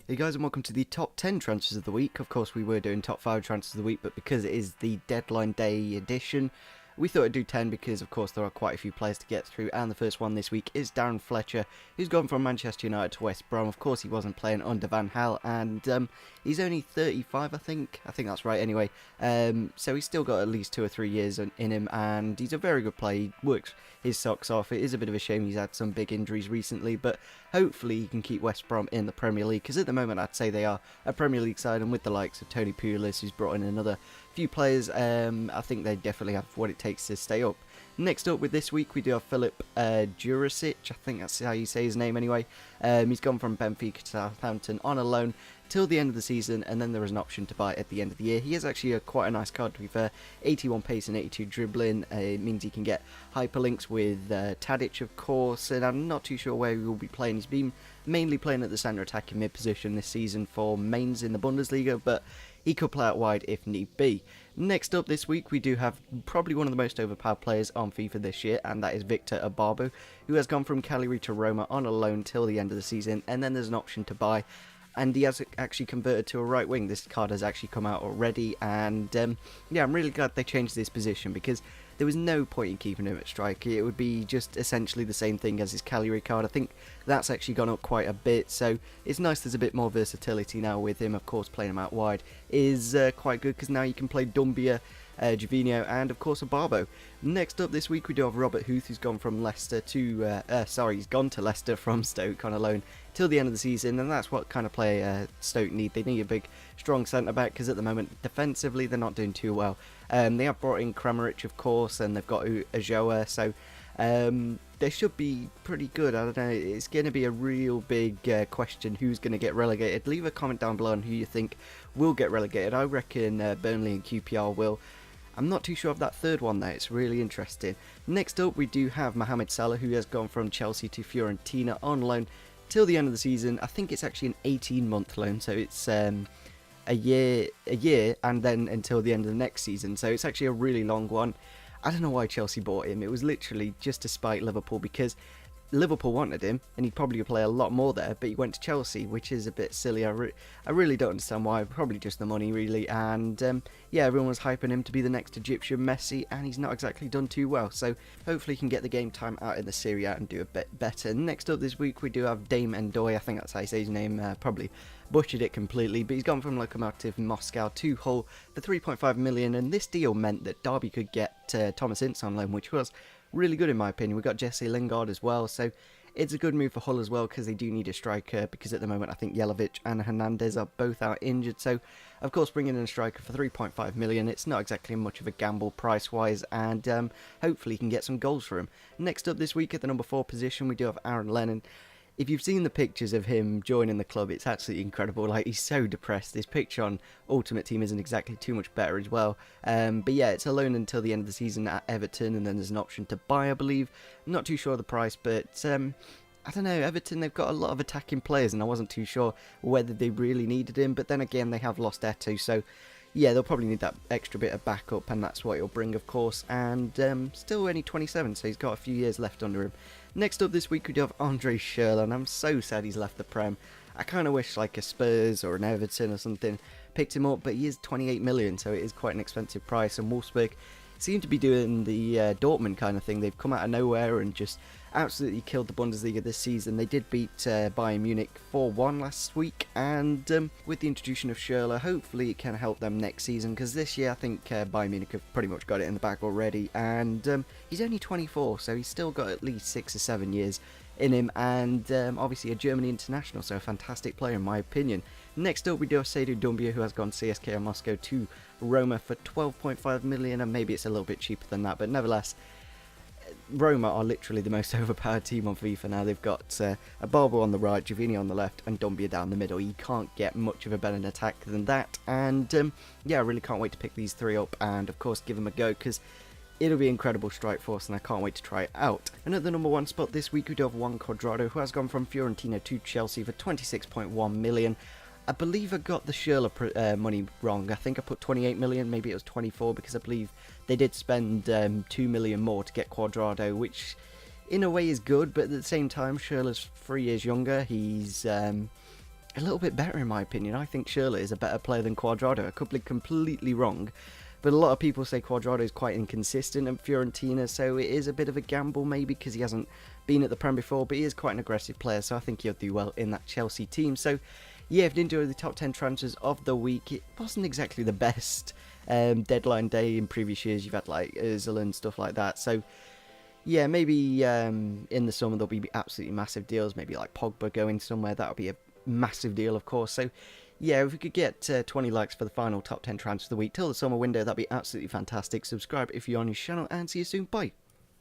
Hey guys, and welcome to the top 10 transfers of the week. Of course, we were doing top 5 transfers of the week, but because it is the deadline day edition, we thought I'd do 10 because, of course, there are quite a few players to get through. And the first one this week is Darren Fletcher, who's gone from Manchester United to West Brom. Of course, he wasn't playing under Van Gaal, and he's only 35, I think. I think that's right, anyway. So he's still got at least 2 or 3 years in him, and he's a very good player. He works his socks off. It is a bit of a shame he's had some big injuries recently, but hopefully he can keep West Brom in the Premier League, because at the moment I'd say they are a Premier League side, and with the likes of Tony Pulis, who's brought in another few players, I think they definitely have what it takes to stay up. Next up with this week, we do have Ft.CUADRADO, I think that's how you say his name anyway. He's gone from Benfica to Southampton on a loan till the end of the season, and then there is an option to buy at the end of the year. He is actually quite a nice card, to be fair. 81 pace and 82 dribbling. It means he can get hyperlinks with Tadic, of course, and I'm not too sure where he will be playing. He's been mainly playing at the centre attacking mid position this season for Mainz in the Bundesliga, but he could play out wide if need be. Next up this week, we do have probably one of the most overpowered players on FIFA this year, and that is Victor Ababo, who has gone from Cagliari to Roma on a loan till the end of the season, and then there's an option to buy. And he has actually converted to a right wing. This card has actually come out already, and yeah, I'm really glad they changed this position, because there was no point in keeping him at striker. It would be just essentially the same thing as his Cagliari card. I think that's actually gone up quite a bit, so it's nice there's a bit more versatility now with him. Of course, playing him out wide is quite good, because now you can play Dumbia, Jovino, and of course Ababo. Next up this week, we do have Robert Huth, who's gone from Leicester to he's gone to Leicester from Stoke on a loan till the end of the season, and that's what kind of play Stoke need. They need a big, strong centre back, because at the moment defensively they're not doing too well. They have brought in Kramaric, of course, and they've got Ajoa, so they should be pretty good. I don't know, it's going to be a real big question who's going to get relegated. Leave a comment down below on who you think will get relegated. I reckon Burnley and QPR will. I'm not too sure of that third one though, it's really interesting. Next up we do have Mohamed Salah, who has gone from Chelsea to Fiorentina on loan till the end of the season. I think it's actually an 18-month loan, so it's a year and then until the end of the next season, so it's actually a really long one. I don't know why Chelsea bought him. It was literally just to spite Liverpool, because Liverpool wanted him and he'd probably play a lot more there, but he went to Chelsea, which is a bit silly. I really don't understand why. Probably just the money, really. And yeah, everyone was hyping him to be the next Egyptian Messi, and he's not exactly done too well, so hopefully he can get the game time out in the Serie A and do a bit better. Next up this week we do have Dame Ndoye. I think that's how you say his name. Probably butchered it completely, but he's gone from Lokomotiv Moscow to Hull for 3.5 million, and this deal meant that Derby could get Thomas Ince on loan, which was really good in my opinion. We got Jesse Lingard as well, so it's a good move for Hull as well, because they do need a striker, because at the moment I think Jelavic and Hernandez are both out injured. So of course bringing in a striker for 3.5 million, it's not exactly much of a gamble price wise, and hopefully you can get some goals for him. Next up this week at the number 4 position we do have Aaron Lennon. If you've seen the pictures of him joining the club, it's absolutely incredible. Like, he's so depressed. His picture on Ultimate Team isn't exactly too much better as well. But yeah, it's a loan until the end of the season at Everton, and then there's an option to buy, I believe. I'm not too sure of the price, but I don't know, Everton, they've got a lot of attacking players, and I wasn't too sure whether they really needed him. But then again, they have lost Eto'o, so yeah, they'll probably need that extra bit of backup, and that's what he'll bring, of course. And still only 27, so he's got a few years left under him. Next up this week we do have Andre Schürrle, and I'm so sad he's left the Prem. I kind of wish like a Spurs or an Everton or something picked him up, but he is 28 million, so it is quite an expensive price. And Wolfsburg seem to be doing the Dortmund kind of thing. They've come out of nowhere and just absolutely killed the Bundesliga this season. They did beat Bayern Munich 4-1 last week, and with the introduction of Schürrle, hopefully it can help them next season, because this year I think Bayern Munich have pretty much got it in the bag already, and he's only 24, so he's still got at least 6 or 7 years in him, and obviously a Germany international, so a fantastic player in my opinion. Next up we do have Seydou Doumbia, who has gone CSKA Moscow to Roma for 12.5 million, and maybe it's a little bit cheaper than that, but nevertheless, Roma are literally the most overpowered team on FIFA now. They've got Ababo on the right, Jovino on the left, and Doumbia down the middle. You can't get much of a better attack than that, and yeah, I really can't wait to pick these 3 up and of course give them a go, because it'll be incredible strike force, and I can't wait to try it out. And at the number 1 spot this week we do have Ft.CUADRADO, who has gone from Fiorentina to Chelsea for 26.1 million. I believe I got the Schürrle money wrong. I think I put 28 million, maybe it was 24, because I believe they did spend 2 million more to get Cuadrado, which in a way is good, but at the same time Schürrle's 3 years younger. He's a little bit better in my opinion. I think Schürrle is a better player than Cuadrado. I could be completely wrong, but a lot of people say Cuadrado is quite inconsistent at Fiorentina, so it is a bit of a gamble maybe because he hasn't been at the Prem before, but he is quite an aggressive player, so I think he'll do well in that Chelsea team. So yeah, if you enjoyed the top 10 transfers of the week, it wasn't exactly the best deadline day. In previous years you've had like Ozil and stuff like that, so yeah, maybe in the summer there'll be absolutely massive deals, maybe like Pogba going somewhere. That'll be a massive deal, of course. So yeah, if we could get 20 likes for the final top 10 transfers of the week till the summer window, that'd be absolutely fantastic. Subscribe if you're on your channel, and see you soon. Bye.